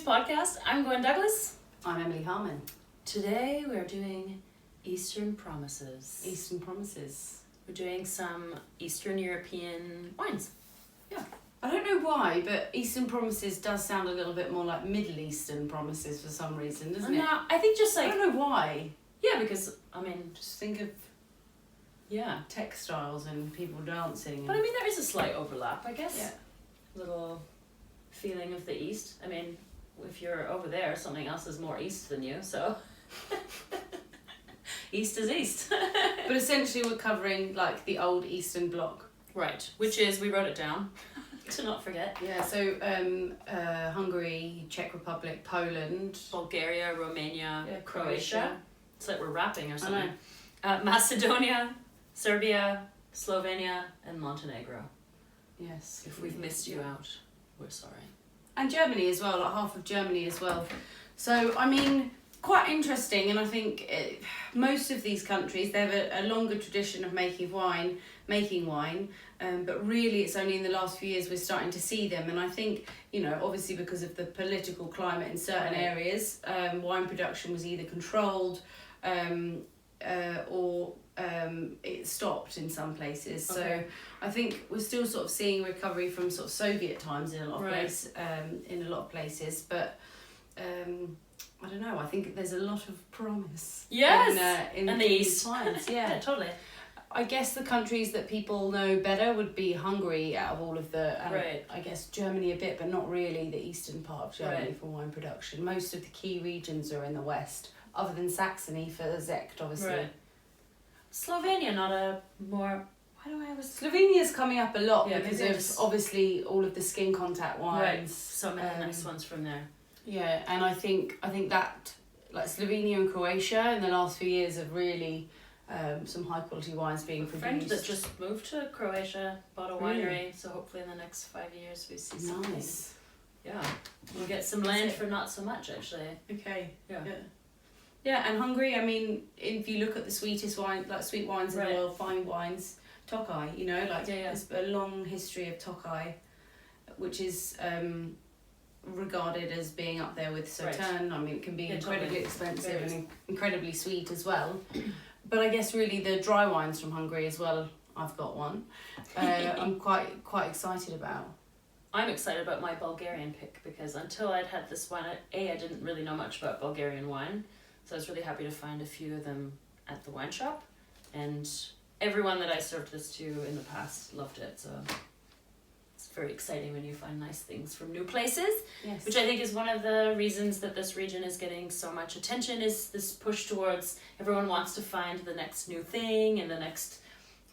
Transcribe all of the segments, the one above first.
podcast. I'm Gwen Douglas. I'm Emily Harmon. Today we are doing Eastern Promises. Eastern Promises. We're doing some Eastern European wines. Yeah. I don't know why, but Eastern Promises does sound a little bit more like Middle Eastern Promises for some reason, doesn't it? No, I think just like... I don't know why. Yeah, because, I mean... Just think of Yeah. textiles and people dancing. But I mean, there is a slight overlap, I guess. Yeah. Little feeling of the East. I mean, if you're over there, something else is more East than you, so... East is East. But essentially we're covering like the old Eastern Bloc. Right, which is, we wrote it down to not forget. Yeah, so Hungary, Czech Republic, Poland, Bulgaria, Romania, Yeah, Croatia. It's like we're rapping or I something. know. Macedonia, Serbia, Slovenia, and Montenegro. Yes. If we've missed you out, we're sorry. And Germany as well, like half of Germany as well. So, I mean, quite interesting, and I think most of these countries, they have a longer tradition of making wine, but really it's only in the last few years we're starting to see them. And I think, you know, obviously because of the political climate in certain areas, wine production was either controlled or it stopped in some places. Okay. So I think we're still sort of seeing recovery from sort of Soviet times in a lot of places, but I don't know, I think there's a lot of promise in and the these East. wines. Yeah, totally. I guess the countries that people know better would be Hungary out of all of the, Right. I guess Germany a bit, but not really the eastern part of Germany Right. for wine production. Most of the key regions are in the west, other than Saxony for the Sekt, obviously. Right. Slovenia, not a more... Why do I always... Slovenia's coming up a lot Yeah, because maybe of obviously all of the skin contact wines. Right, so many nice ones from there. Yeah, and I think that like Slovenia and Croatia in the last few years have really some high quality wines being A friend produced. that just moved to Croatia, bought a winery, so hopefully in the next 5 years we see something. Nice. Yeah, we'll get some land for not so much actually. Okay. Yeah. Yeah, and Hungary, I mean, if you look at the sweetest wine, like sweet wines in the world, fine wines, Tokai, you know, like there's a long history of Tokai, which is regarded as being up there with Sauterne. I mean, it can be incredibly expensive and incredibly sweet as well. But I guess really the dry wines from Hungary as well, I've got one, I'm quite excited about. I'm excited about my Bulgarian pick because until I'd had this wine, I didn't really know much about Bulgarian wine, so I was really happy to find a few of them at the wine shop, and everyone that I served this to in the past loved it, so it's very exciting when you find nice things from new places. Yes. Which I think is one of the reasons that this region is getting so much attention, is this push towards everyone wants to find the next new thing and the next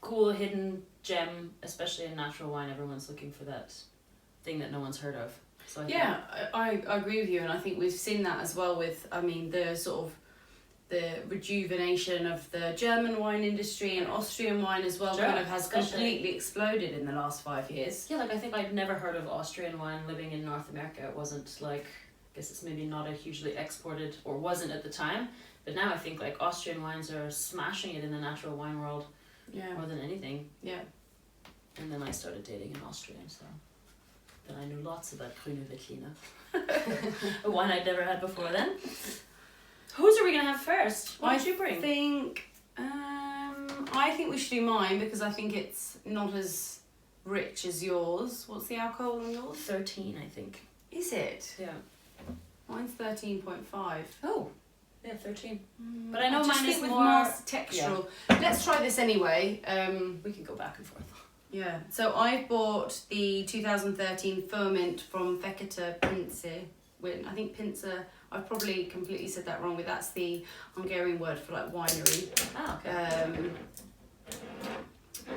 cool hidden gem, especially in natural wine. Everyone's looking for that thing that no one's heard of. So I agree with you, and I think we've seen that as well with, I mean, the sort of the rejuvenation of the German wine industry and Austrian wine as well kind of has completely exploded in the last 5 years. Yeah, like I think I'd never heard of Austrian wine living in North America. It wasn't like, I guess it's maybe not a hugely exported, or wasn't at the time, but now I think like Austrian wines are smashing it in the natural wine world more than anything. Yeah. And then I started dating an Austrian, so then I knew lots about Grüne Veltliner. A wine I'd never had before then. Whose are we going to have first? What did you bring? I think we should do mine because I think it's not as rich as yours. What's the alcohol on yours? 13, I think. Is it? Yeah. Mine's 13.5. Oh, yeah, 13. But I know I just mine think is with more textural. Let's try this anyway. We can go back and forth. Yeah. So I bought the 2013 Furmint from Fekete Pince. I think Pince, I've probably completely said that wrong, but that's the Hungarian word for like winery. Ah, okay.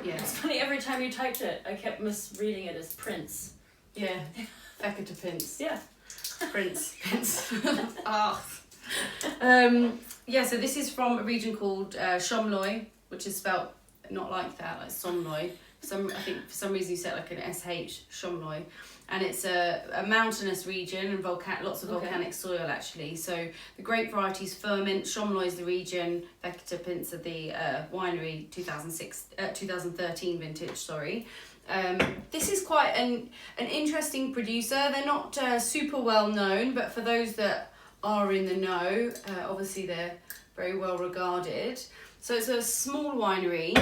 Yeah. It's funny, every time you typed it, I kept misreading it as Prince. Yeah. Fekete Pince. Yeah. Pince. Yeah, so this is from a region called Somlói, which is spelt not like that, like Somlói. I think for some reason you said like an SH, Somlói. And it's a mountainous region and lots of volcanic soil actually. So the grape varieties Furmint, Somlói is the region, Fekete Pince the winery 2013 vintage, sorry. This is quite an interesting producer. They're not super well known, but for those that are in the know, obviously they're very well regarded. So it's a small winery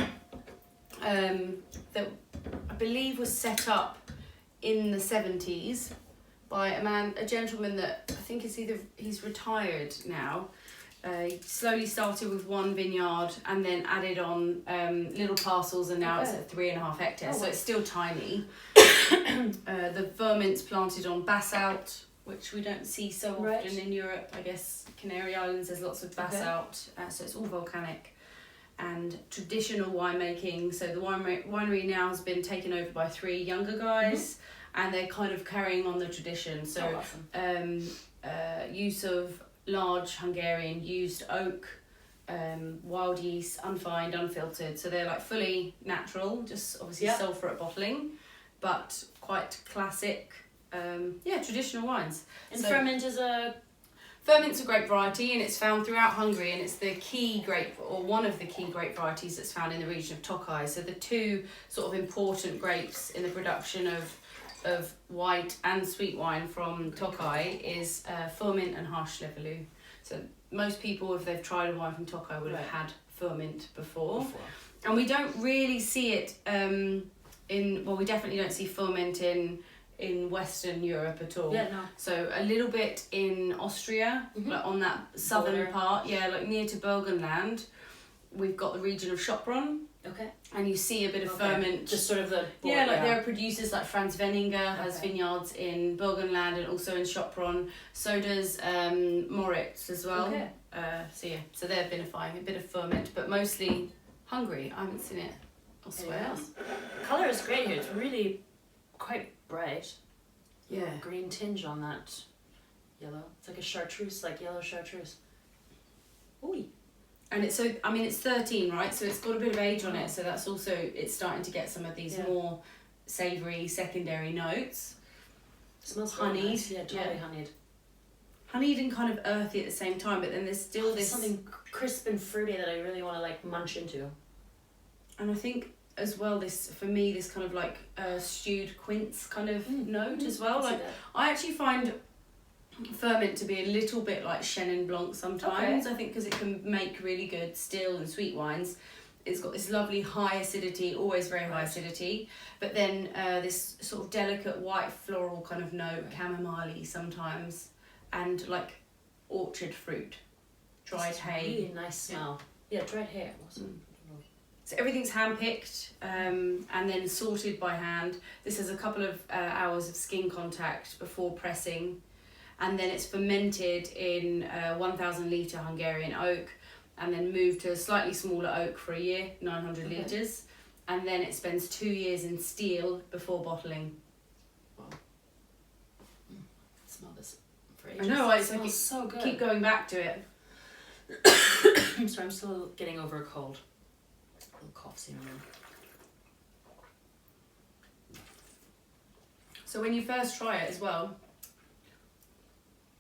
that I believe was set up in the 70s by a gentleman that I think he's retired now. He slowly started with one vineyard and then added on little parcels, and now it's at 3.5 hectares, so it's still tiny. The Furmint's planted on basalt, which we don't see so often in Europe. I guess Canary Islands, there's lots of basalt, so it's all volcanic. And traditional winemaking, so the winery now has been taken over by 3 younger guys, and they're kind of carrying on the tradition. So use of large Hungarian used oak, wild yeast, unfined, unfiltered. So they're like fully natural, just obviously sulphur at bottling, but quite classic, traditional wines. And so, Furmint's a grape variety, and it's found throughout Hungary, and it's the key grape, or one of the key grape varieties that's found in the region of Tokai. So the 2 sort of important grapes in the production of white and sweet wine from Tokai is Furmint and Harslevelu. So most people, if they've tried a wine from Tokai, would have had Furmint before. And we don't really see it we definitely don't see Furmint in Western Europe at all. Yeah, no. So a little bit in Austria, like on that southern part, like near to Burgenland. We've got the region of Sopron. Okay. And you see a bit of Furmint. Just sort of the... there are producers like Franz Wenninger has vineyards in Burgenland and also in Sopron. So does Moritz as well. Okay. So they're vinifying a bit of Furmint, but mostly Hungary. I haven't seen it elsewhere else. The colour is great here. It's really quite bright. Yeah. Green tinge on that yellow. It's like a chartreuse, like yellow chartreuse. Ooh. And it's 13, right? So it's got a bit of age on it. So that's also, it's starting to get some of these more savoury secondary notes. It smells honeyed. Nice. Yeah, totally honeyed. Honeyed and kind of earthy at the same time, but then there's still this... something crisp and fruity that I really want to like munch into. And I think as well, this kind of like stewed quince kind of note as well. Like I actually find Furmint to be a little bit like Chenin Blanc sometimes. I think because it can make really good still and sweet wines. It's got this lovely high acidity, always very high acidity, but then this sort of delicate white floral kind of note, chamomile-y sometimes, and like orchard fruit, dried hay. Really nice smell. Yeah, dried hay. Awesome. So everything's hand-picked and then sorted by hand. This has a couple of hours of skin contact before pressing, and then it's fermented in 1,000 litre Hungarian oak, and then moved to a slightly smaller oak for a year, 900 litres, and then it spends 2 years in steel before bottling. Wow. Smell this for ages. I know, it smells so good. Keep going back to it. So I'm still getting over a cold. Coughs here and there. So when you first try it as well,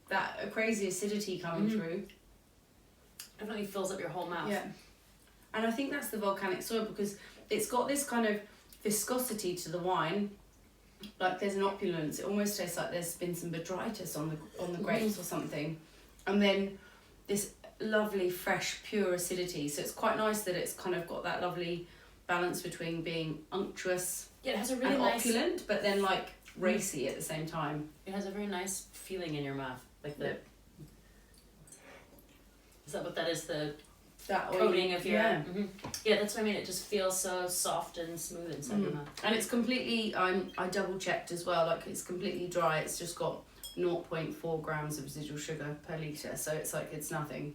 that crazy acidity coming through definitely fills up your whole mouth. Yeah, and I think that's the volcanic soil, because it's got this kind of viscosity to the wine. Like there's an opulence. It almost tastes like there's been some botrytis on the grapes or something, and then this lovely fresh pure acidity. So it's quite nice that it's kind of got that lovely balance between being unctuous it has a really and nice opulent, but then like racy at the same time. It has a very nice feeling in your mouth, like the is that what that is, that coating of your yeah, that's what I mean. It just feels so soft and smooth inside your mouth, and it's completely I double checked as well, like it's completely dry. It's just got 0.4 grams of residual sugar per litre, so it's like it's nothing.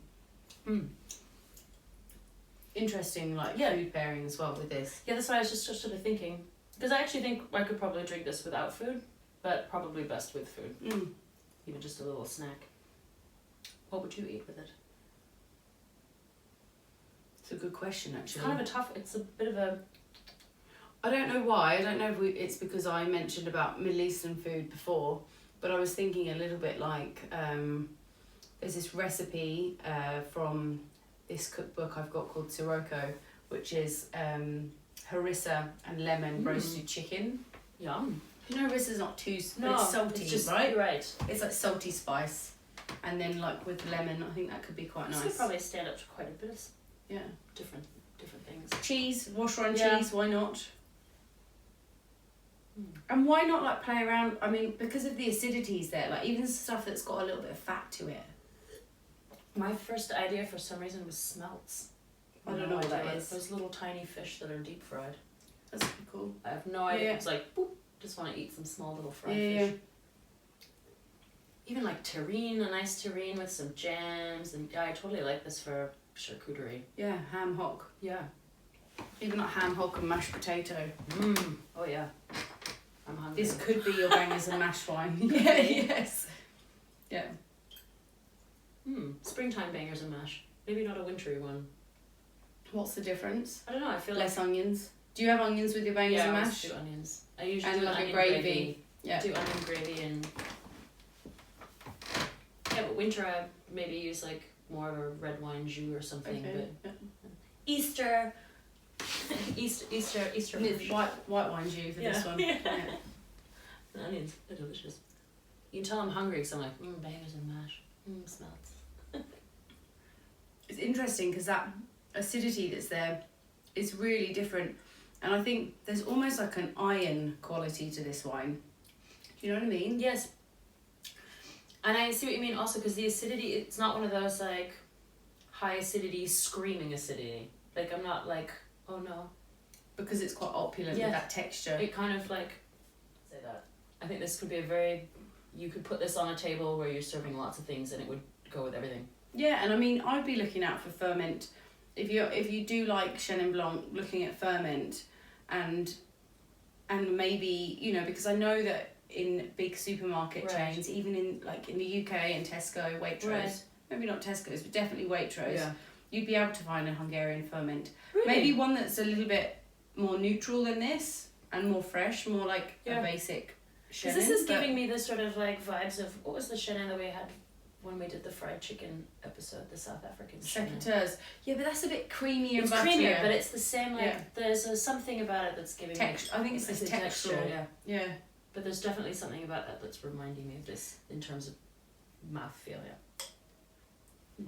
Interesting, like food pairing as well with this. Yeah, that's what I was just sort of thinking, because I actually think I could probably drink this without food, but probably best with food. Even just a little snack. What would you eat with it? It's a good question, actually. It's kind of a tough. It's a bit of a. I don't know why. I don't know if it's because I mentioned about Middle Eastern food before, but I was thinking a little bit like there's this recipe from this cookbook I've got called Sirocco, which is harissa and lemon roasted chicken. Yum. You know, harissa's not too, but No, it's salty, it's just, right? Right. It's like salty spice, and then like with lemon, I think that could be quite This nice. could probably stand up to quite a bit of Yeah. different things. Cheese, wash around Yeah. cheese. Why not? And why not like play around? I mean, because of the acidities there, like even stuff that's got a little bit of fat to it. My first idea for some reason was smelts. I don't know what that is. Those little tiny fish that are deep fried. That's pretty cool. I have no idea. Yeah. It's like, boop, just want to eat some small little fried Yeah. fish. Even like terrine, a nice terrine with some jams, and yeah, I totally like this for charcuterie. Yeah, ham hock. Yeah. Even like ham hock and mashed potato. Oh yeah. I'm hungry. This could be your bangers and mash wine. Yeah. Yes. Yeah. Springtime bangers and mash. Maybe not a wintry one. What's the difference? I don't know. I feel Less onions. Do you have onions with your bangers and I mash? always do onions. I usually And do like a onion gravy. Yeah. Do onion gravy and yeah, but winter I maybe use like more of a red wine jus or something. Okay. But Yeah. Easter, Easter. And it's white wine jus for this one. Yeah. Yeah. The onions, they're delicious. You can tell I'm hungry because I'm like, bangers and mash. Smells. It's interesting because that acidity that's there is really different, and I think there's almost like an iron quality to this wine. Do you know what I mean? Yes. And I see what you mean also because the acidity, it's not one of those like high acidity, screaming acidity. Like I'm not like, oh no. Because it's quite opulent Yeah. with that texture. It kind of like, say that. I think this could be a very, you could put this on a table where you're serving lots of things and it would go with everything. Yeah, and I mean, I'd be looking out for Furmint. If you do like Chenin Blanc, looking at Furmint, and maybe, you know, because I know that in big supermarket Right. chains, even in like in the UK and Tesco, Waitrose, Right. maybe not Tesco's, but definitely Waitrose, Yeah. you'd be able to find a Hungarian Furmint. Really? Maybe one that's a little bit more neutral than this and more fresh, more like Yeah. a basic Because Chenin. this is but- giving me this sort of like vibes of, what was the Chenin that we had when we did the fried chicken episode, the South African Chenin? Secateurs. Yeah, but that's a bit creamy and It's buttery. creamier, but it's the same, like, Yeah. there's something about it that's giving I think it's me this the texture, textural. yeah. Yeah. But there's definitely something about that that's reminding me of this in terms of mouthfeel, yeah.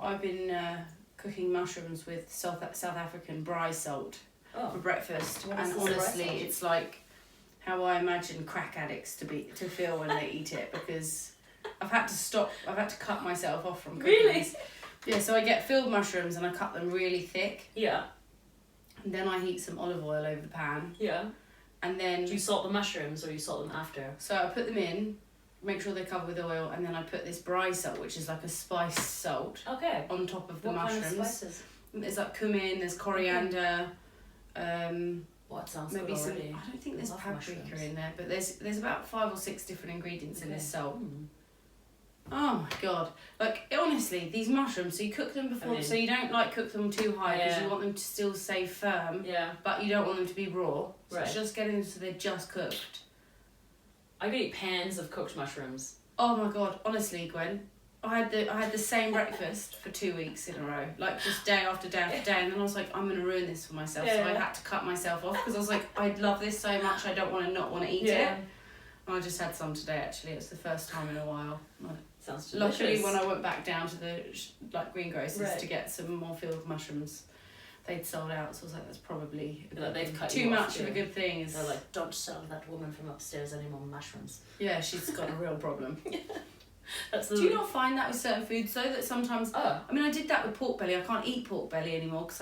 I've been cooking mushrooms with South African bry salt for Oh, breakfast, What is and this bry honestly, salt? it's like how I imagine crack addicts to feel when they eat it, because I've had to cut myself off from cooking. Really? This. Yeah, so I get filled mushrooms and I cut them really thick, yeah, and then I heat some olive oil over the pan, yeah. and then Do you salt the mushrooms or you salt them after? so I put them in, make sure they're covered with oil, and then I put this bry salt, which is like a spice salt, Okay. on top of the What kind mushrooms. of spices? There's like cumin, there's coriander, What sounds maybe good some. already? I don't think there's Love paprika mushrooms. in there, but there's about 5 or 6 different ingredients in Okay. this salt. Mm. Oh my god! Like honestly, these mushrooms. So you cook them before, I mean- so you don't like cook them too high because Yeah. you want them to still stay firm, Yeah, but you don't want them to be raw. So Right. it's just getting them so they're just cooked. I could eat pans of cooked mushrooms. Oh my god! Honestly, Gwen, I had the same breakfast for 2 weeks in a row, like just day after day after day, and then I was like, I'm gonna ruin this for myself. So I Yeah. had to cut myself off because I was like, I love this so much, I don't want to not want to eat it. And I just had some today. Actually, it's the first time in a while. Sounds delicious. Luckily, when I went back down to the greengrocers Right. to get some more field mushrooms, they'd sold out. So I was like, that's probably a Like, good they've thing. cut Too you off, much of a yeah. good thing. Is They're like, don't sell that woman from upstairs any more mushrooms. yeah, she's got a real problem. That's the. Do you not find that with certain foods though, that sometimes? Oh, I mean, I did that with pork belly. I can't eat pork belly anymore because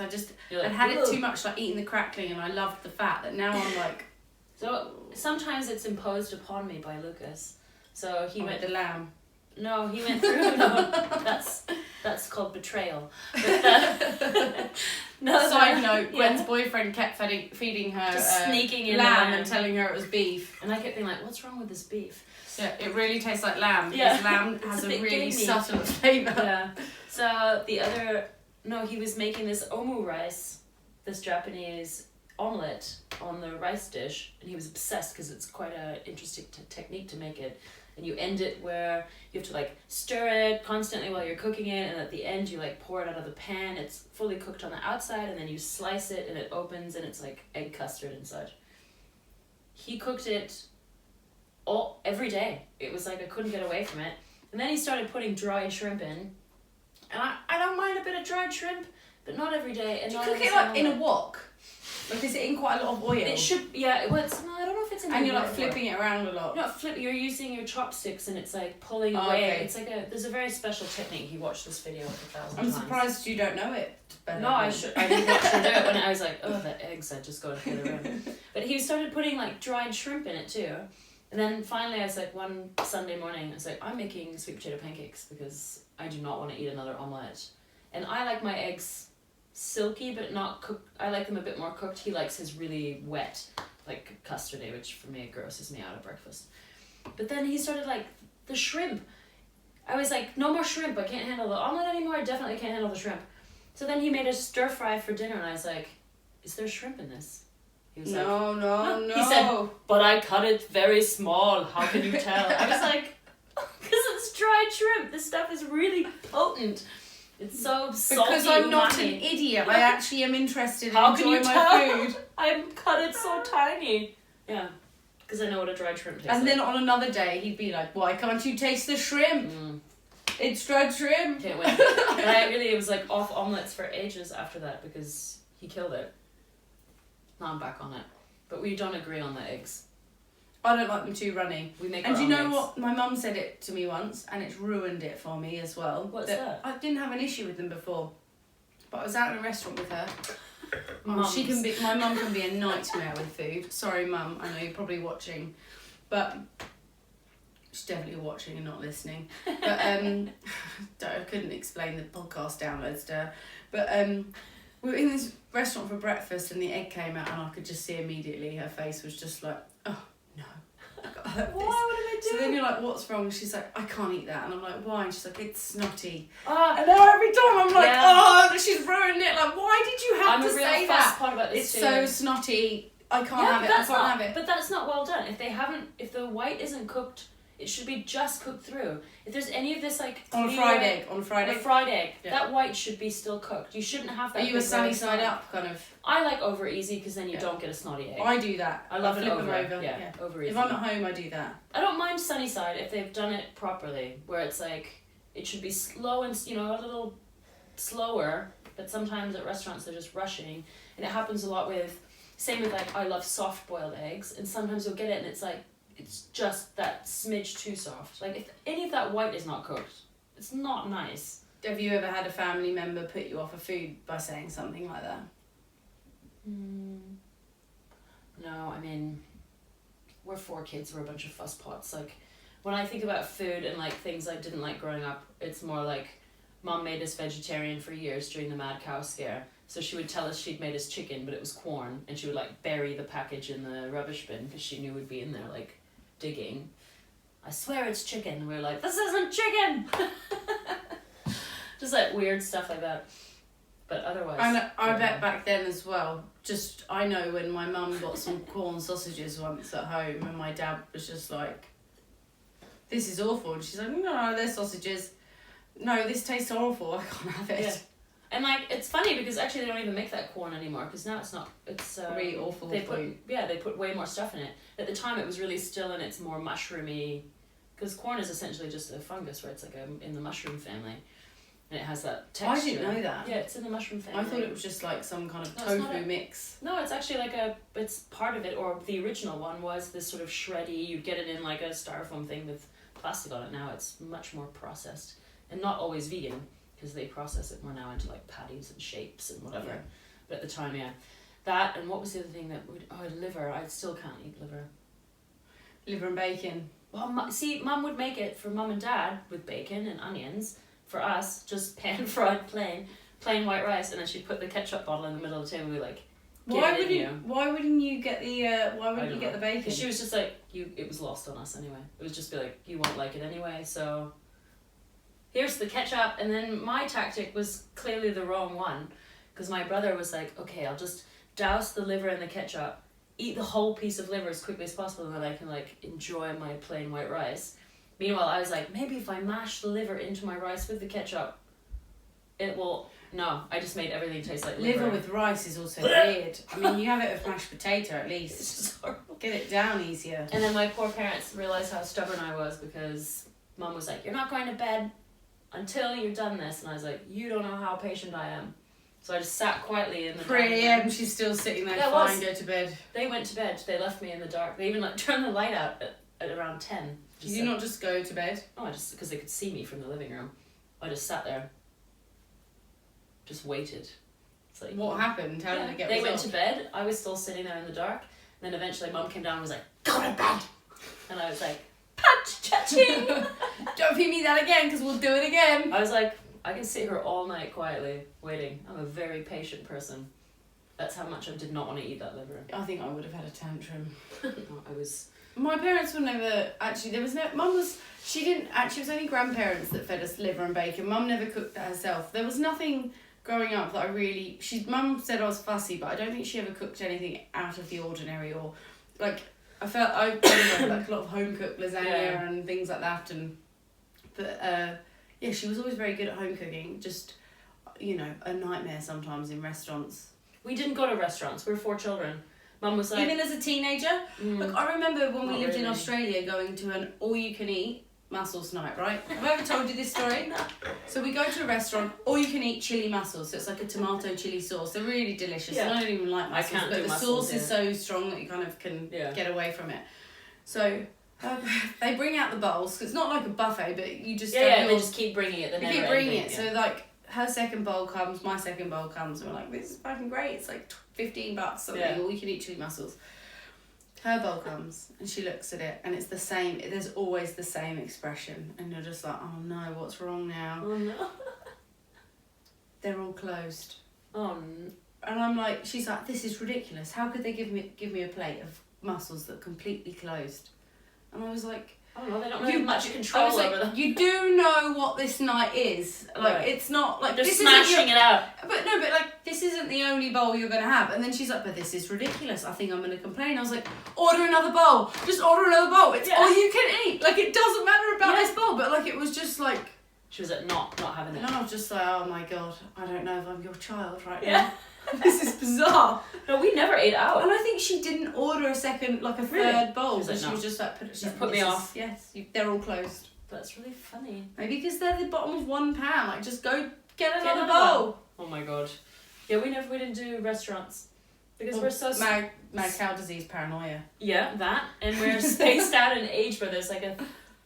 you're like, I'd had it "Ugh." too much, like eating the crackling, and I loved the fat. That now I'm like, So sometimes it's imposed upon me by Lucas. So he he went. went the lamb. No, he went through. No, that's called betrayal. But, no, Side note: yeah. Gwen's boyfriend kept feeding her Just sneaking in lamb the and telling her it was beef. And I kept being like, what's wrong with this beef? Yeah, it really tastes like lamb. Yeah. Because lamb It's has a a bit really gamey. subtle flavour. Yeah. So the other, no, he was making this omu rice, this Japanese omelette on the rice dish, and he was obsessed because it's quite a interesting technique to make it. and you end it where you have to like stir it constantly while you're cooking it, and at the end you like pour it out of the pan. It's fully cooked on the outside, and then you slice it and it opens and it's like egg custard inside. He cooked it every day. It was like I couldn't get away from it. And then he started putting dried shrimp in, and I don't mind a bit of dried shrimp, but not every day. And Do you not cook every it like single in a day. wok? Like, is it in quite a lot of oil? It should, yeah. It was. No, I don't know if it's in. And the you're like oil. flipping it around a lot. You're not flipping. You're using your chopsticks, and it's like pulling Oh, away. okay. It's like there's a very special technique. He watched this video like 1,000 I'm times. surprised you don't know it better. No, I didn't watch him do it when I was like, oh, the eggs. I just got to get around. But he started putting like dried shrimp in it too. And then finally, I was like, one Sunday morning, I was like, I'm making sweet potato pancakes because I do not want to eat another omelette. And I like my eggs silky, but not cooked. I like them a bit more cooked. He likes his really wet, like custardy, which for me grosses me out at breakfast. But then he started like the shrimp. I was like, no more shrimp. I can't handle the omelet anymore. I definitely can't handle the shrimp. So then he made a stir fry for dinner, and I was like, is there shrimp in this? He was No. He said, but I cut it very small. How can you tell? I was like, because it's dried shrimp. This stuff is really potent. It's so salty. Because I'm not an umami. idiot. I actually am interested in How can you enjoying tell? my food. I cut it so tiny. Yeah, because I know what a dried shrimp tastes And like. then on another day, he'd be like, why can't you taste the shrimp? It's dried shrimp. Can't wait. But I really was like off omelettes for ages after that because he killed it. Now I'm back on it. But we don't agree on the eggs. I don't like them too runny. We make And our do you own know eggs. what? My mum said it to me once, and it's ruined it for me as well. What's that? I didn't have an issue with them before, but I was out in a restaurant with her. Mums. My mum can be a nightmare with food. Sorry, mum. I know you're probably watching, but she's definitely watching and not listening. But I couldn't explain the podcast downloads to her. But we were in this restaurant for breakfast, and the egg came out, and I could just see immediately her face was just like, oh no. Why would I do? So then you're like, what's wrong? She's like, I can't eat that. And I'm like, why? And she's like, it's snotty. Ah, And now every time I'm like, Yeah. oh, she's ruined it. Like, why did you have I'm to a real say fuss that? pot about It's this so too. snotty. I can't Yeah, have but it. I that's can't not. have it. But that's not well done. If the white isn't cooked, it should be just cooked through. If there's any of this like On a clear- fried egg. On a on fried a egg. fried egg, Yeah. that white should be still cooked. You shouldn't have that. Are you a big sunny red side snot. up kind of? I like over easy because then you Yeah. don't get a snotty egg. I do that. I love it flip over. them over. Yeah, over easy. If I'm at home, I do that. I don't mind sunny side if they've done it properly, where it's like it should be slow and a little slower. But sometimes at restaurants they're just rushing, and it happens a lot with. Same with like I love soft boiled eggs, and sometimes you'll get it and it's like it's just that smidge too soft. Like if any of that white is not cooked, it's not nice. Have you ever had a family member put you off of food by saying something like that? No, I mean, we're 4 kids, we're a bunch of fuss pots. Like, when I think about food and like things I didn't like growing up, it's more like Mom made us vegetarian for years during the mad cow scare. So she would tell us she'd made us chicken, but it was corn, and she would like bury the package in the rubbish bin because she knew we'd be in there like digging. I swear it's chicken. And we were like, this isn't chicken! Just like weird stuff like that. But otherwise... I bet back then as well, just I know when my mum got some corn sausages once at home and my dad was just like, this is awful. And she's like, no, they're sausages. No, this tastes awful. I can't have it. Yeah. And like it's funny because actually they don't even make that corn anymore because now it's not. It's Really awful They for put you. they put way more stuff in it. At the time, it was really still in its more mushroomy, because corn is essentially just a fungus, right? It's like in the mushroom family, and it has that texture. I didn't know that. Yeah, it's in the mushroom family. I thought it was just like some kind of No, it's not tofu a- mix. No, it's actually like it's part of it, or the original one was this sort of shreddy. You'd get it in like a styrofoam thing with plastic on it. Now it's much more processed and not always vegan. Because they process it more now into like patties and shapes and whatever. Yeah. But at the time, yeah. That, and what was the other thing that would... Oh, liver. I still can't eat liver. Liver and bacon. Well, Mum would make it for Mum and Dad with bacon and onions. For us, just pan-fried plain white rice. And then she'd put the ketchup bottle in the middle of the table and be like, Why get it in you. wouldn't you get the why I wouldn't don't you get know. the bacon? Because she was just like, it was lost on us anyway. It was just be like, you won't like it anyway, so... Here's the ketchup, and then my tactic was clearly the wrong one, because my brother was like, okay, I'll just douse the liver in the ketchup, eat the whole piece of liver as quickly as possible, and then I can like enjoy my plain white rice. Meanwhile, I was like, maybe if I mash the liver into my rice with the ketchup, it will... No, I just made everything taste like liver. Liver with rice is also weird. I mean, you have it with mashed potato at least. It's just horrible. Get it down easier. And then my poor parents realised how stubborn I was because Mum was like, you're not going to bed until you've done this. And I was like, you don't know how patient I am. So I just sat quietly in the 3 a.m. she's still sitting there, fine, go to bed. They went to bed. They left me in the dark. They even turned the light out at around 10. Did you not just go to bed? Oh, because they could see me from the living room. I just sat there. Just waited. It's like, what happened? How did it get They resolved? went to bed. I was still sitting there in the dark. And then eventually Mum came down and was like, go to bed. And I was like, cha-ching. Don't feed me that again because we'll do it again. I was like, I can sit here all night quietly waiting. I'm a very patient person. That's how much I did not want to eat that liver. I think I would have had a tantrum. I was... My parents were never... Actually, there was no... Mum was... She didn't... Actually, it was only grandparents that fed us liver and bacon. Mum never cooked that herself. There was nothing growing up that I really... Mum said I was fussy, but I don't think she ever cooked anything out of the ordinary or... Like, I felt... I don't know, like a lot of home-cooked lasagna and things like that. But, yeah, she was always very good at home cooking. Just, you know, a nightmare sometimes in restaurants. We didn't go to restaurants. We were 4 children. Mum was like... Even as a teenager? Look, I remember when we lived in really. Australia going to an all-you-can-eat mussels night, right? Have I ever told you this story? No. So we go to a restaurant, all-you-can-eat chili mussels. So it's like a tomato chili sauce. They're really delicious. Yeah. And I don't even like mussels, can't but do the mussels, sauce is so strong that you kind of can Yeah. get away from it. So they bring out the bowls. 'Cause it's not like a buffet, but you just... Yeah, they just keep bringing it. They keep bringing it. So, like, her second bowl comes, my second bowl comes, and we're like, this is fucking great. It's like $15 something, all you can eat chili mussels. Her bowl comes, and she looks at it, and it's the same, there's always the same expression, and you're just like, oh no, what's wrong now? Oh no. They're all closed. Oh no. And I'm like, she's like, this is ridiculous. How could they give me a plate of mussels that are completely closed? And I was like, I don't know, they don't really have much control I was like, over them. you do know what this night is. Like, Right. it's not, like, They're this smashing it out. But no, but like, this isn't the only bowl you're going to have. And then she's like, but this is ridiculous. I think I'm going to complain. I was like, order another bowl. Just order another bowl. It's all you can eat. Like, it doesn't matter about this bowl. But like, it was just like... She was like, not having it. And I was just like, oh my God, I don't know if I'm your child right Yeah. now. This is bizarre. No, we never ate out. And I think she didn't order a second, like a third bowl. She was like, she no. was just like, put me off. Yes, they're all closed. That's really funny. Maybe because they're the bottom of one pan. Like, just go get another another bowl. Oh my God. Yeah, we didn't do restaurants. Because we're so... Mad cow disease paranoia. Yeah, that. And we're spaced out in age where there's like a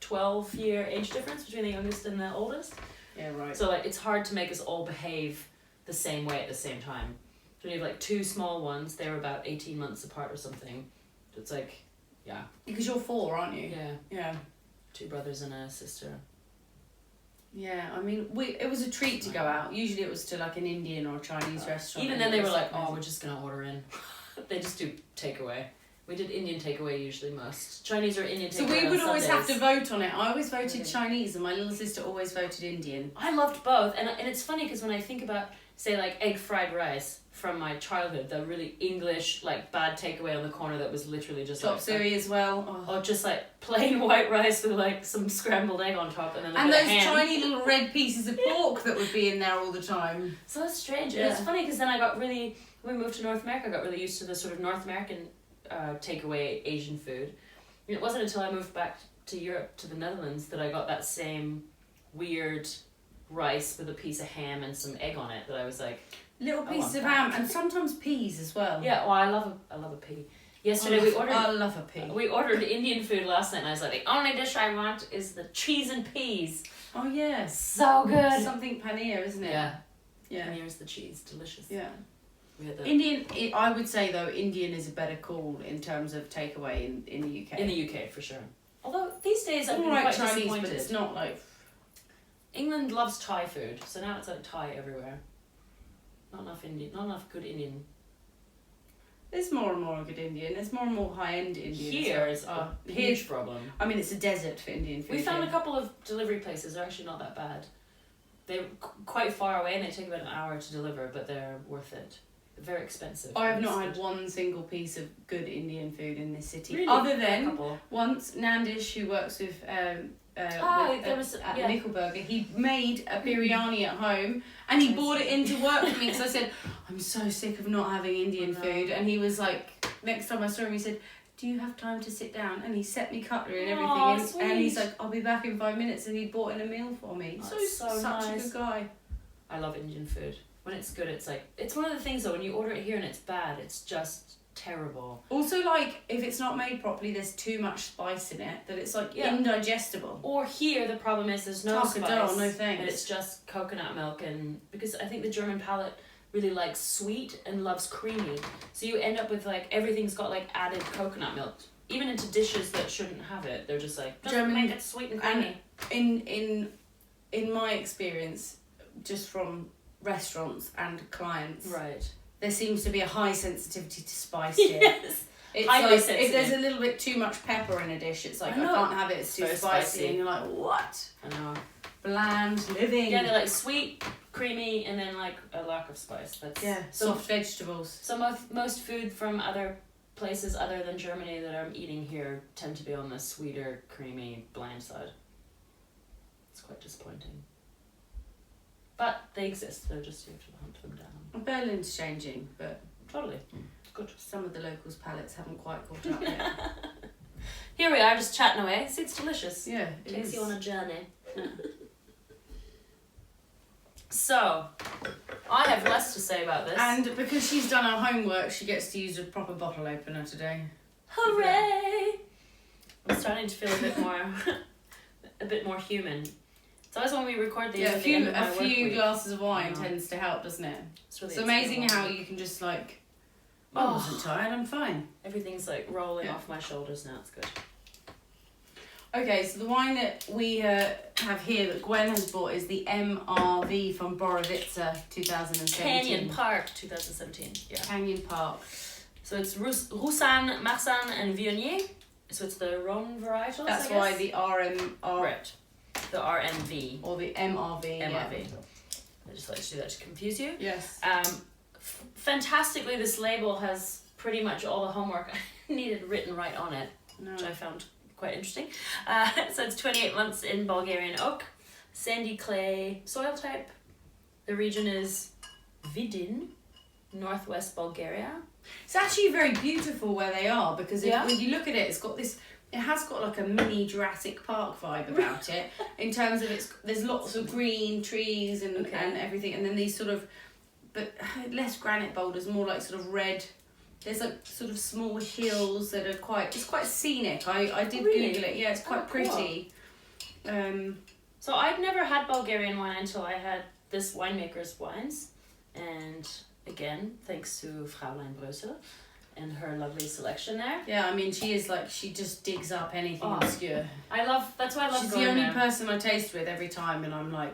12-year age difference between the youngest and the oldest. Yeah, right. So like, it's hard to make us all behave the same way at the same time. So we have like 2 small ones. They were about 18 months apart or something. It's like, yeah. Because you're 4, aren't you? Yeah. Yeah. 2 brothers and a sister. Yeah, I mean, it was a treat to go out. Usually it was to like an Indian or Chinese restaurant. Even then they were like, oh, we're just going to order in. They just do takeaway. We did Indian takeaway usually most. Chinese or Indian takeaway. So we would on always have Sundays. to vote on it. I always voted Chinese and my little sister always voted Indian. I loved both. And it's funny because when I think about, say, like egg fried rice from my childhood, the really English, like bad takeaway on the corner that was literally just Chop suey as well. Oh, just like plain white rice with like some scrambled egg on top and then like and a those ham. tiny little red pieces of pork that would be in there all the time. So that's strange. Yeah. And it's funny because then when we moved to North America, I got really used to the sort of North American takeaway Asian food. And it wasn't until I moved back to Europe, to the Netherlands, that I got that same weird rice with a piece of ham and some egg on it that I was like... Little pieces of ham and sometimes peas as well. Yeah, well, I love a pea. Yesterday I love a pea. We ordered Indian food last night and I was like, the only dish I want is the cheese and peas. Oh yes. So good. Something paneer, isn't it? Yeah. Yeah. And here's the cheese. Delicious. Yeah. We had Indian, I would say though, Indian is a better call in terms of takeaway in the UK. In the UK, for sure. Although these days I've been All right, quite Chinese, disappointed. but it's not like... England loves Thai food, so now it's like Thai everywhere. Not enough Indian, not enough good Indian. There's more and more good Indian. There's more and more high-end Indian. Here is a huge problem. I mean, it's a desert for Indian food. We found a couple of delivery places. They're actually not that bad. They're quite far away and they take about an hour to deliver, but they're worth it. They're very expensive. I have not had one single piece of good Indian food in this city. Really? Other A than couple. once Nandish, who works with at Nickelberger. He made a biryani at home and he brought it into work for me because I said, I'm so sick of not having Indian food. And he was like, next time I saw him, he said, do you have time to sit down? And he set me cutlery and everything. And he's like, I'll be back in 5 minutes. And he brought in a meal for me. So such a good guy. I love Indian food. When it's good, it's like, it's one of the things though, when you order it here and it's bad, it's just terrible. Also, like, if it's not made properly, there's too much spice in it that it's like indigestible. Or here, the problem is there's no spice. No thanks. And it's just coconut milk, and because I think the German palate really likes sweet and loves creamy, so you end up with like everything's got like added coconut milk, even into dishes that shouldn't have it. They're just like German, make it sweet and creamy. And in my experience, just from restaurants and clients, right, there seems to be a high sensitivity to spice here. Yes. It's like, if there's a little bit too much pepper in a dish, it's like, I can't have it, it's too spicy. And you're like, what? I know. Bland living. Yeah, they're like sweet, creamy, and then like a lack of spice. That's soft vegetables. So most food from other places other than Germany that I'm eating here tend to be on the sweeter, creamy, bland side. It's quite disappointing. But they exist, they're just, you have to hunt them down. Berlin's changing, but totally. Good. Some of the locals' palates haven't quite caught up yet. Here we are, just chatting away. See, it's delicious. Yeah, it takes is. you on a journey. So, I have less to say about this. And because she's done her homework, she gets to use a proper bottle opener today. Hooray! I'm starting to feel a bit more human. It's always when we record these at the end of my work few week. glasses of wine tends to help, doesn't it? It's amazing how you can just like, I wasn't tired, I'm fine. Everything's like rolling off my shoulders now, it's good. Okay, so the wine that we have here that Gwen has bought is the MRV from Borowitza 2017. Canyon Park 2017, yeah. Canyon Park. So it's Roussanne, Marsanne and Viognier. So it's the Rhone varietals, That's I why guess. the RMR... Right. The RMV. Or the MRV, MRV. I just like to do that to confuse you. Yes. Fantastically, this label has pretty much all the homework I needed written right on it, which I found quite interesting. So it's 28 months in Bulgarian oak, sandy clay soil type. The region is Vidin, northwest Bulgaria. It's actually very beautiful where they are because when you look at it, it has got like a mini Jurassic Park vibe about it in terms of there's lots of green trees and everything, and then these sort of, but less granite boulders, more like sort of red. There's like sort of small hills that are it's quite scenic. I did Google it. Yeah, it's quite pretty. Cool. So I'd never had Bulgarian wine until I had this winemaker's wines, and again, thanks to Fraulein Brösel and her lovely selection there. Yeah, I mean, she just digs up anything obscure. That's why I love She's going the only there. person I taste with every time, and I'm like,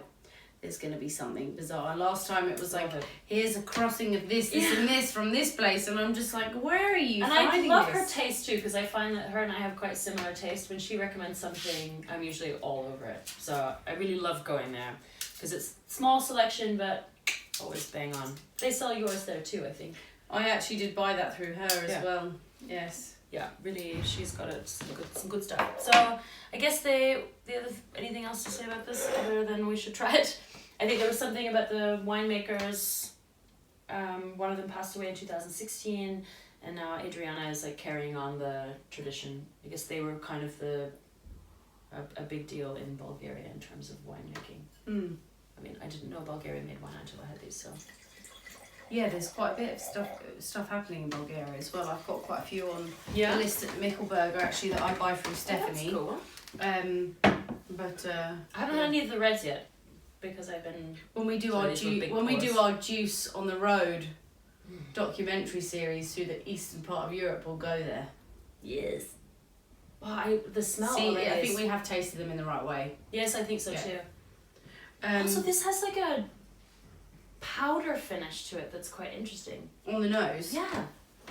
there's going to be something bizarre. And last time it was like, here's a crossing of this and this from this place, and I'm just like, where are you finding this? And I love her taste too, because I find that her and I have quite similar taste. When she recommends something, I'm usually all over it. So I really love going there, because it's small selection, but always bang on. They sell yours there too, I think. I actually did buy that through her as well. Yes. Yeah, really, she's got some good stuff. So I guess anything else to say about this other than we should try it? I think there was something about the winemakers. One of them passed away in 2016, and now Adriana is like carrying on the tradition. I guess they were kind of a big deal in Bulgaria in terms of winemaking. I mean, I didn't know Bulgaria made wine until I had these, so. Yeah, there's quite a bit of stuff happening in Bulgaria as well. I've got quite a few on the list at Nickelberger actually that I buy from Stephanie. Oh, that's cool. But I haven't had any of the reds yet, because I've been when we do our juice on the road documentary series through the eastern part of Europe, we'll go there. Yes. Wow, the smell. I think we have tasted them in the right way. Yes, I think so too. Also, this has like a powder finish to it that's quite interesting. On the nose? Yeah.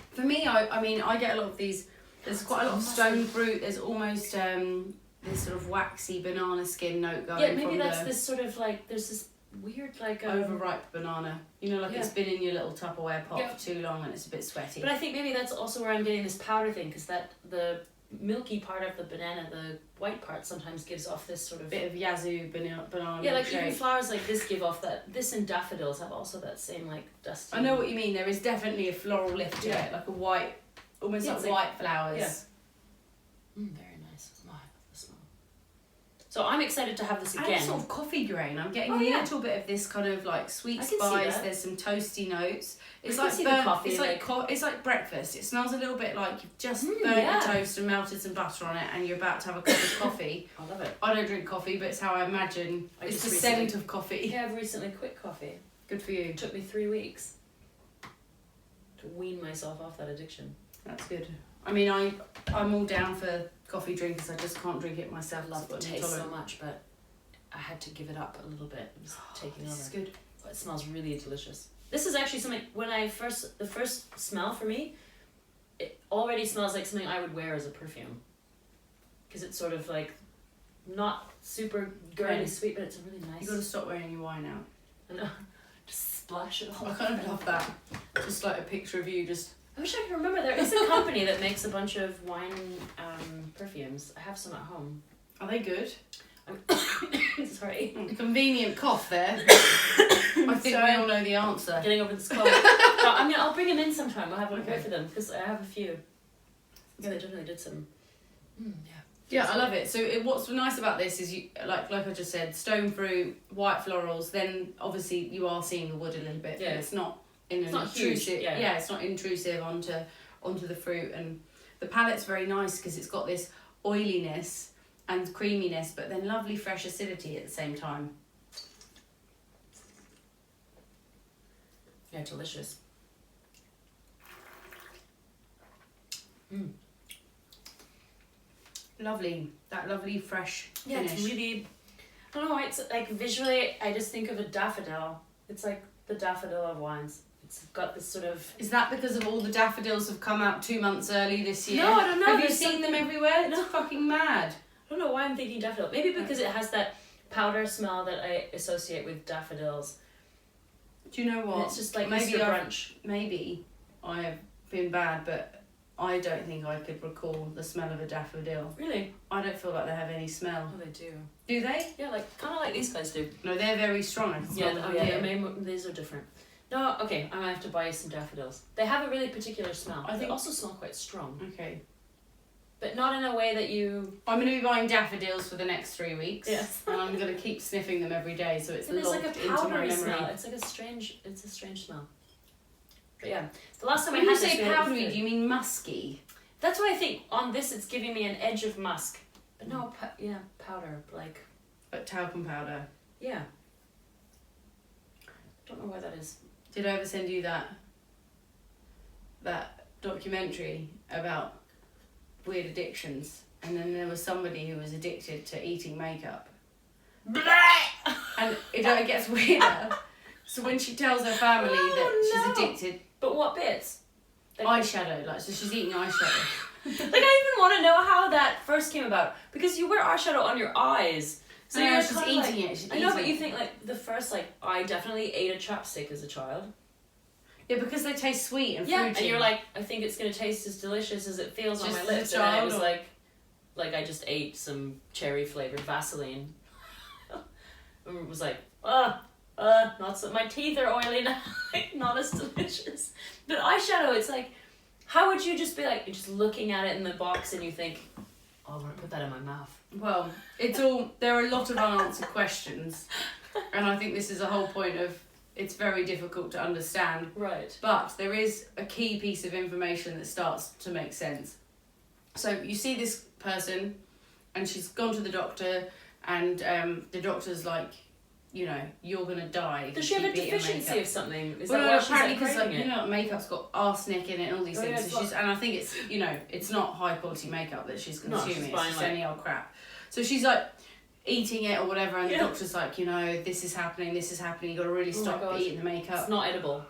For me, I mean, I get a lot of these, there's quite a lot of stone fruit, there's almost this sort of waxy banana skin note going. Yeah, maybe that's this sort of like, there's this weird like... overripe banana. You know, like it's been in your little Tupperware pot for too long and it's a bit sweaty. But I think maybe that's also where I'm getting this powder thing, because the milky part of the banana, the white part, sometimes gives off this sort of... Bit of yazoo banana Yeah, like milkshake. even flowers like this give off that... This and daffodils have also that same, like, dusty... I know what you mean. There is definitely a floral lift to it, like a white, almost Yeah, like it's white flowers. Yeah. Very nice. Oh, I love the smell. So I'm excited to have this again. And sort of coffee grain. I'm getting Oh, a yeah. little bit of this kind of like sweet I can see spice. that. There's some toasty notes. It's I can like see the burnt, coffee, it's it's like breakfast. It smells a little bit like you've just burnt yeah. your toast and melted some butter on it, and you're about to have a cup of coffee. I love it. I don't drink coffee, but it's how I imagine. It's the scent of coffee. Yeah, I've recently quit coffee. Good for you. It took me 3 weeks to wean myself off that addiction. That's good. I mean, I'm all down for coffee drinkers. I just can't drink it myself. I love the I'm taste so intolerant. much, but I had to give it up a little bit. It was taking over. This is good. But it smells really delicious. This is actually something, the first smell for me, it already smells like something I would wear as a perfume. Because it's sort of like, not super girly sweet, but it's a really nice... You've got to stop wearing your wine out. I know. Just splash it all. I kind of love that. Just like a picture of you just... I wish I could remember. There is a company that makes a bunch of wine perfumes. I have some at home. Are they good? Sorry. A convenient cough there. I think we all know the answer. Getting over this cold. No, I'll bring them in sometime. We'll have a go for them because I have a few. Yeah, they definitely did some. Yeah. Yeah, I love it. So what's nice about this is you like I just said, stone fruit, white florals. Then obviously you are seeing the wood a little bit. Yeah. But it's not in an not intrusive. huge, yeah. It's not intrusive onto the fruit, and the palette's very nice because it's got this oiliness and creaminess, but then lovely fresh acidity at the same time. Yeah, delicious. Lovely, that lovely fresh Yeah, finish. it's really... I don't know why, it's like visually, I just think of a daffodil. It's like the daffodil of wines. It's got this sort of... Is that because of all the daffodils have come out 2 months early this year? No, I don't know. Have you There's seen them something- everywhere? It's No. fucking mad. I don't know why I'm thinking daffodil. Maybe because it has that powder smell that I associate with daffodils. Do you know what? And it's just like maybe Easter brunch. Maybe I have been bad, but I don't think I could recall the smell of a daffodil. Really? I don't feel like they have any smell. Oh, they do. Do they? Yeah, like kind of like these guys do. No, they're very strong. I can smell them here. maybe these are different. No, okay, I'm gonna have to buy some daffodils. They have a really particular smell. I think- They also smell quite strong, Okay. but not in a way that you... I'm going to be buying daffodils for the next 3 weeks. Yes. And I'm going to keep sniffing them every day, so it's It is locked like a into my powdery memory. smell. It's like a strange smell. But yeah, the last time When I you had this, say we had it powdery, with do you mean musky? That's what I think. On this, it's giving me an edge of musk. But no, powder. Like, Like talcum powder. yeah. Don't know why that is. Did I ever send you that documentary about weird addictions? And then there was somebody who was addicted to eating makeup. And it gets weirder. So when she tells her family that she's addicted, But what bits? eyeshadow, like, so she's eating eyeshadow. Like, I even want to know how that first came about. Because you wear eyeshadow on your eyes. So No, you're she's kinda eating like, it, she's I know, but eating you think, like, the first, like, I definitely ate a chapstick as a child. Yeah, because they taste sweet and Yeah, fruity. and you're like, I think it's going to tast as delicious as it feels on Just my as a lips. And then it child, was or- like I just ate some cherry-flavored Vaseline. And it was like, not so, my teeth are oily now, like, not as delicious. But eyeshadow, it's like, how would you just be like, you're just looking at it in the box and you think, oh, I want to put that in my mouth. Well, there are a lot of unanswered questions. And I think this is the whole point of, it's very difficult to understand. Right. But there is a key piece of information that starts to make sense. So you see this person, and she's gone to the doctor, and the doctor's like, you know, you're gonna die. Does she have a keep eating deficiency makeup. of something? Is Well, that no, why she's apparently like because craving you it? know, makeup's got arsenic in it and all these Oh, things. yeah, So she's, and I think it's, you know, it's not high quality makeup that she's No, she's consuming. buying, It's just like- any old crap. So she's like eating it or whatever, and Yeah. the doctor's like, you know, this is happening. You got to really Oh my stop God. eating the makeup. It's not edible.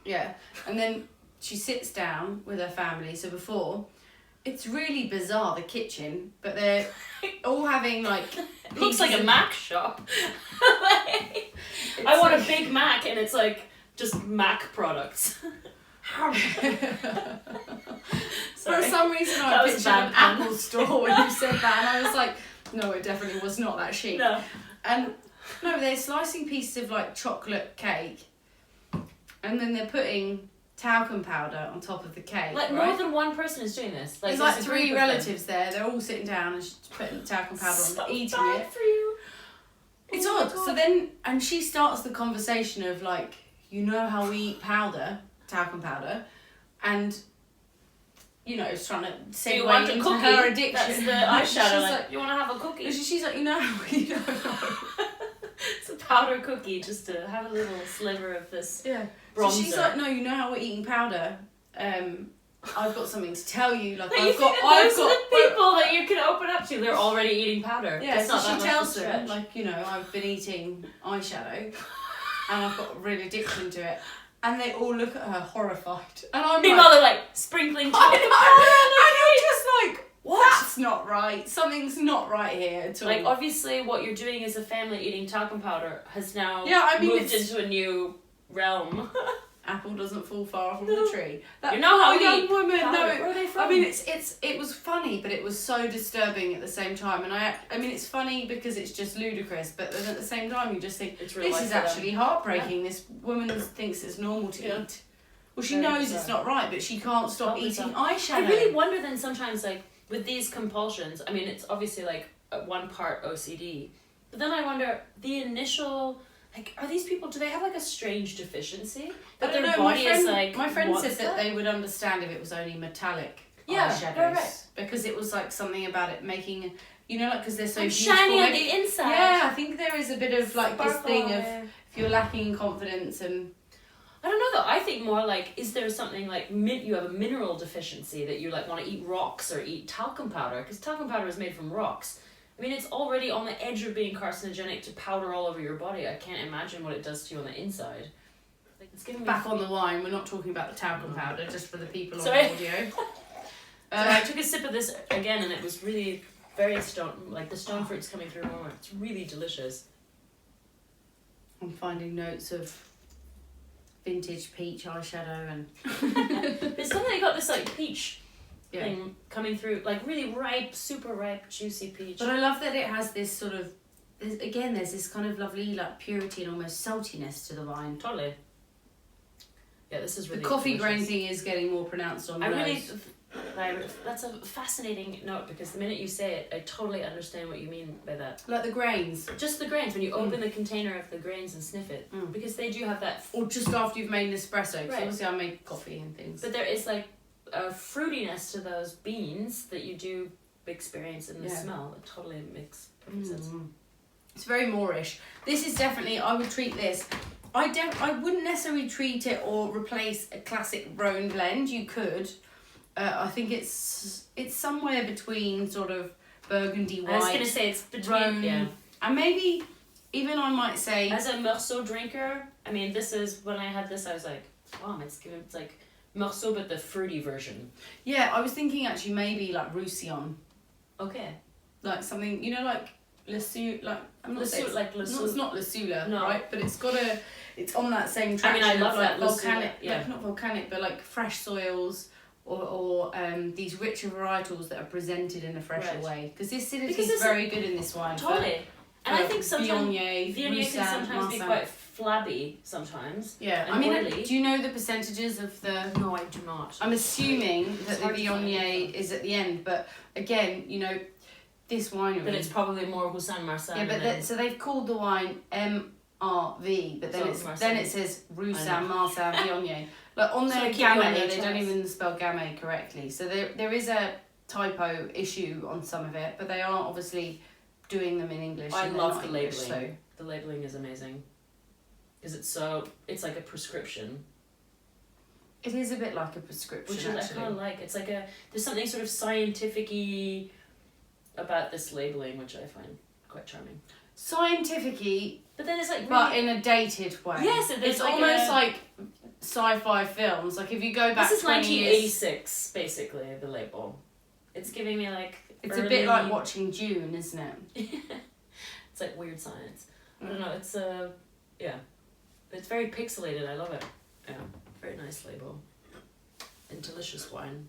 Yeah, and then she sits down with her family. So before, it's really bizarre, the kitchen, but they're all having like It looks like a pieces Mac shop. It's I want like- a Big Mac and it's like just Mac products. For some reason I pictured an Apple store when you said that, and I was like, no, it definitely was not that chic. No. And no, they're slicing pieces of like chocolate cake, and then they're putting talcum powder on top of the cake. Like right? more than one person is doing this. There's like 3 relatives there. They're all sitting down and she's putting talcum powder on, eating bad it. For you. It's Oh my odd. God. So then, and she starts the conversation of like, you know how we eat powder, talcum powder, and you know, it's trying to So you segue want a into cookie? her addiction. That's the eyeshadow. She's Like, like, you want to have a cookie? she's like, you know, you know. It's a powder cookie just to have a little sliver of this Yeah. bronzer. So she's like, no, you know how we're eating powder. I've got something to tell you. Like, But I've you got, think that I've those got. are the people that you can open up to. They're already eating powder. Yeah, It's so not that she much tells to them, stretch. like, you know, I've been eating eyeshadow, and I've got a real addiction to it. And they all look at her horrified. And I'm Meanwhile, like, they're like sprinkling I talcum know, powder on and you're just like, What? That's not right. Something's not right here at all. Like, obviously, what you're doing as a family eating talcum powder has now moved into a new realm. Apple doesn't fall far from No. the tree. That You know how poor we young eat woman. powder. No, Where are they from? I mean, it was funny, but it was so disturbing at the same time. And I mean, it's funny because it's just ludicrous, but then at the same time, you just think It's real this life is for them. actually heartbreaking. This woman thinks it's normal to eat. Well, she Very knows bizarre. it's not right, but she can't stop Can't eating bizarre. eyeshadow. I really wonder then sometimes, like, with these compulsions, I mean, it's obviously, like, one part OCD, but then I wonder, the initial, like, are these people, do they have, like, a strange deficiency? That their body is, like, my friend wants said that they would understand if it was only metallic Yeah, eyeshadows. right. Because it was, like, something about it making, you know, like, because they're so Like beautiful. shiny on maybe- the inside. Yeah, I think there is a bit of, like, this Sparkle thing on of there. if you're lacking in confidence and... I don't know though. I think more like, is there something like you have a mineral deficiency that you like want to eat rocks or eat talcum powder? Because talcum powder is made from rocks. I mean, it's already on the edge of being carcinogenic to powder all over your body. I can't imagine what it does to you on the inside. Like, it's giving me Back on the wine, we're not talking about the talcum powder, just for the people on Sorry. audio. So I took a sip of this again, and it was really very like the stone fruit's coming through more. It's really delicious. I'm finding notes of vintage peach eyeshadow and... It's definitely got this like peach Yeah. thing coming through, like really ripe, super ripe, juicy peach. But I love that it has this sort of... there's this kind of lovely like purity and almost saltiness to the wine. Totally. Yeah, this is really The coffee delicious. grain thing is getting more pronounced on the nose. That's a fascinating note because the minute you say it, I totally understand what you mean by that. Like the grains. Just the grains, when you open the container of the grains and sniff it, because they do have that. Or just after you've made an espresso, because Right. obviously I make coffee and things. But there is like a fruitiness to those beans that you do experience in the smell. It totally makes perfect sense. It's very Moorish. This is definitely, I would treat this. I wouldn't necessarily treat it or replace a classic Rhone blend. You could. I think it's somewhere between sort of burgundy white. I was gonna say it's between Rhone, and maybe even I might say as a Meursault drinker. I mean, this is when I had this. I was like, wow, it's like Meursault but the fruity version. Yeah, I was thinking actually maybe like Roussillon, Okay. like something like Le Sou, like I'm not saying like Le Sou. it's not Le Sula, No. right? But it's on that same I traction. mean, I love of, like, that Le Sula, volcanic, yeah. like, not volcanic, but like fresh soils. Or these richer varietals that are presented in a fresher Right. way. Because the acidity Because is it's very good in this wine. Totally. And I think sometimes Viognier Viognier can sometimes be quite flabby sometimes. Yeah, and I mean, oily. do you know the percentages of the... No, I do not. I'm assuming that the hard to find Viognier info. is at the end, but again, you know, this winery... But it's probably more Houssin Marsan. Yeah, but so they've called the wine MRV, but then So then it Marsan. says I Roussin, know. Marsan, Viognier. Like on So their keep you on gamay, your they don't toes. even spell gamay correctly. So there is a typo issue on some of it, but they are obviously doing them in English. I and they're love not the English, labeling. The labeling is amazing. Because it's like a prescription. It is a bit like a prescription, Which is, I actually. kind of like. It's like there's something sort of scientific-y about this labeling, which I find quite charming. Scientific-y, But then it's like really, but in a dated way. Yes, it's like almost like sci-fi films. Like if you go back this is 20 years... 1986, basically, the label. It's giving me like It's a bit like watching Dune, isn't it? It's like weird science. I don't know, it's yeah. It's very pixelated, I love it. Yeah, very nice label. And delicious wine.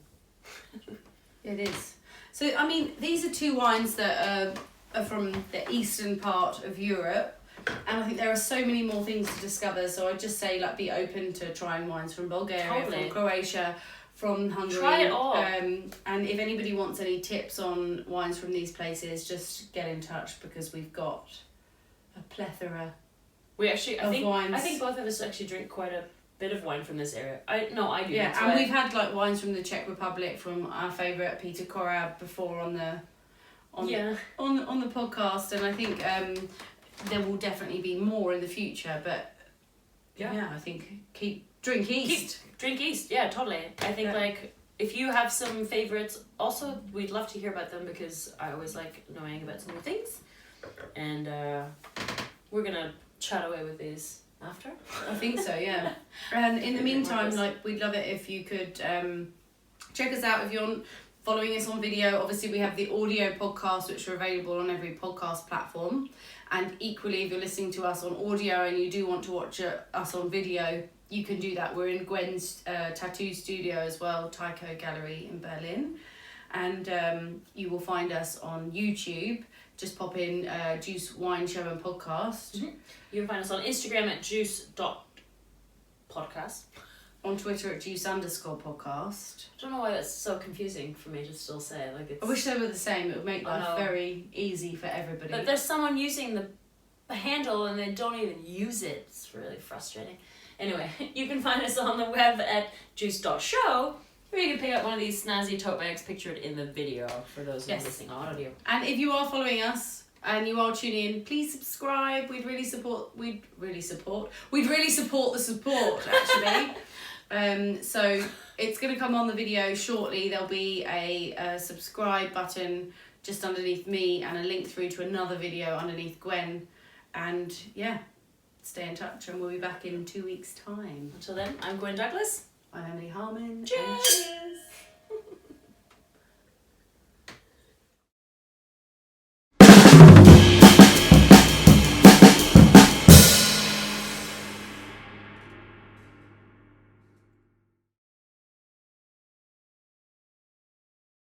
It is. So, I mean, these are two wines that are from the eastern part of Europe, and I think there are so many more things to discover. So I'd just say, like, be open to trying wines from Bulgaria, from Croatia, from Hungary. Try it all. And if anybody wants any tips on wines from these places, just get in touch, because we've got a plethora of wines. I think both of us actually drink quite a bit of wine from this area. I do. Yeah, and we've had like wines from the Czech Republic, from our favourite Peter Korab before on the podcast, and I think there will definitely be more in the future. But I think drink east. Drink east. Yeah, totally. I think like if you have some favourites, also we'd love to hear about them, because I always like knowing about some new things, and we're gonna chat away with these after. I think so, yeah. And in the meantime, like, we'd love it if you could check us out if you're following us on video. Obviously, we have the audio podcasts, which are available on every podcast platform. And equally, if you're listening to us on audio and you do want to watch us on video, you can do that. We're in Gwen's tattoo studio as well, Taiko Gallery in Berlin. And you will find us on YouTube. Just pop in Juice Wine Show and Podcast. Mm-hmm. You can find us on Instagram at juice.podcast. On Twitter at juice_podcast. I don't know why that's so confusing for me to still say. Like, it's... I wish they were the same. It would make life very easy for everybody. But there's someone using the handle and they don't even use it. It's really frustrating. Anyway, you can find us on the web at juice.show, where you can pick up one of these snazzy tote bags pictured in the video for those who are listening on audio. And if you are following us and you are tuning in, please subscribe. We'd really support the support, actually. So it's going to come on the video shortly. There'll be a subscribe button just underneath me and a link through to another video underneath Gwen. And stay in touch, and we'll be back in 2 weeks' time. Until then, I'm Gwen Douglas. I'm Emily Harmon. Cheers!